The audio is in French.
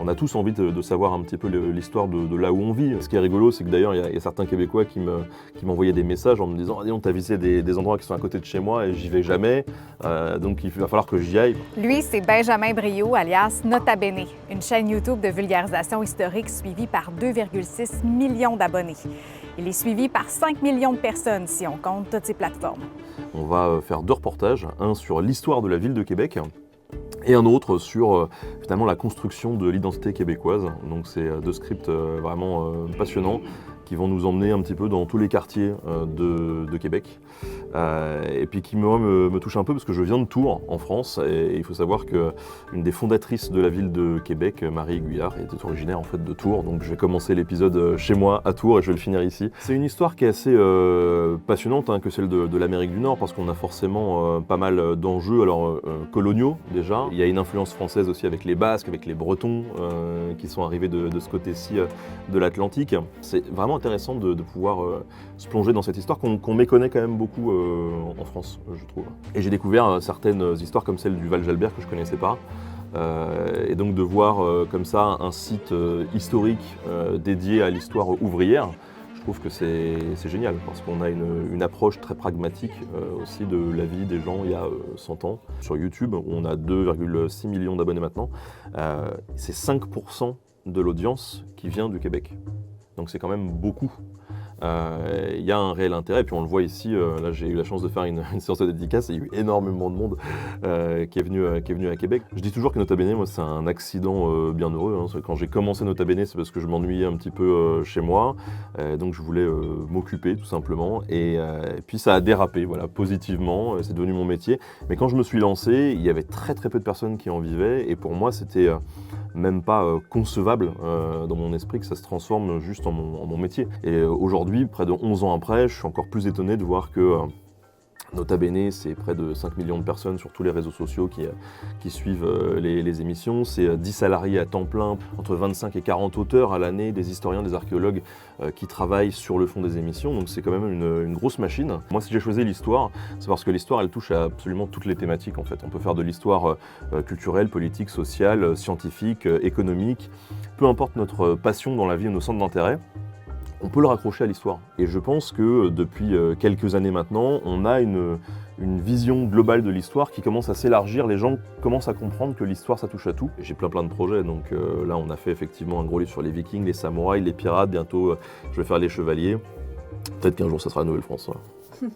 On a tous envie de savoir un petit peu l'histoire de là où on vit. Ce qui est rigolo, c'est que d'ailleurs, il y a certains Québécois qui m'envoyaient des messages en me disant « Ah, dis donc, t'as visité des endroits qui sont à côté de chez moi et j'y vais jamais, donc il va falloir que j'y aille. » Lui, c'est Benjamin Briot, alias Nota Bene, une chaîne YouTube de vulgarisation historique suivie par 2,6 millions d'abonnés. Il est suivi par 5 millions de personnes si on compte toutes ses plateformes. On va faire 2 reportages, un sur l'histoire de la ville de Québec et un autre sur finalement la construction de l'identité québécoise. Donc c'est 2 scripts vraiment passionnants qui vont nous emmener un petit peu dans tous les quartiers de Québec. Et puis qui me touche un peu parce que je viens de Tours en France et il faut savoir qu'une des fondatrices de la ville de Québec, Marie Aiguillard, était originaire en fait de Tours. Donc je vais commencer l'épisode chez moi à Tours et je vais le finir ici. C'est une histoire qui est assez passionnante que celle de l'Amérique du Nord parce qu'on a forcément pas mal d'enjeux coloniaux déjà. Il y a une influence française aussi avec les Basques, avec les Bretons qui sont arrivés de ce côté-ci de l'Atlantique. C'est vraiment intéressant de pouvoir se plonger dans cette histoire qu'on méconnaît quand même beaucoup en France, je trouve. Et j'ai découvert certaines histoires comme celle du Val-Jalbert que je ne connaissais pas. Et donc de voir comme ça un site historique dédié à l'histoire ouvrière, je trouve que c'est génial parce qu'on a une approche très pragmatique aussi de la vie des gens il y a 100 ans. Sur YouTube, où on a 2,6 millions d'abonnés maintenant, c'est 5% de l'audience qui vient du Québec. Donc c'est quand même beaucoup. Il y a un réel intérêt, et puis on le voit ici, là j'ai eu la chance de faire une séance de dédicace, et il y a eu énormément de monde qui est venu à Québec. Je dis toujours que Nota Bene, moi c'est un accident bien heureux. Quand j'ai commencé Nota Bene, c'est parce que je m'ennuyais un petit peu chez moi, donc je voulais m'occuper tout simplement, et puis ça a dérapé, voilà, positivement, c'est devenu mon métier. Mais quand je me suis lancé, il y avait très très peu de personnes qui en vivaient, et pour moi c'était même pas concevable dans mon esprit que ça se transforme juste en mon métier. Et aujourd'hui, près de 11 ans après, je suis encore plus étonné de voir que Nota Bene, c'est près de 5 millions de personnes sur tous les réseaux sociaux qui suivent les émissions. C'est 10 salariés à temps plein, entre 25 et 40 auteurs à l'année, des historiens, des archéologues qui travaillent sur le fond des émissions. Donc c'est quand même une grosse machine. Moi, si j'ai choisi l'histoire, c'est parce que l'histoire, elle touche à absolument toutes les thématiques en fait. On peut faire de l'histoire culturelle, politique, sociale, scientifique, économique. Peu importe notre passion dans la vie et nos centres d'intérêt, on peut le raccrocher à l'histoire. Et je pense que depuis quelques années maintenant, on a une vision globale de l'histoire qui commence à s'élargir. Les gens commencent à comprendre que l'histoire, ça touche à tout. J'ai plein de projets. Donc là, on a fait effectivement un gros livre sur les Vikings, les samouraïs, les pirates. Bientôt, je vais faire les chevaliers. Peut-être qu'un jour, ça sera la Nouvelle-France. Voilà.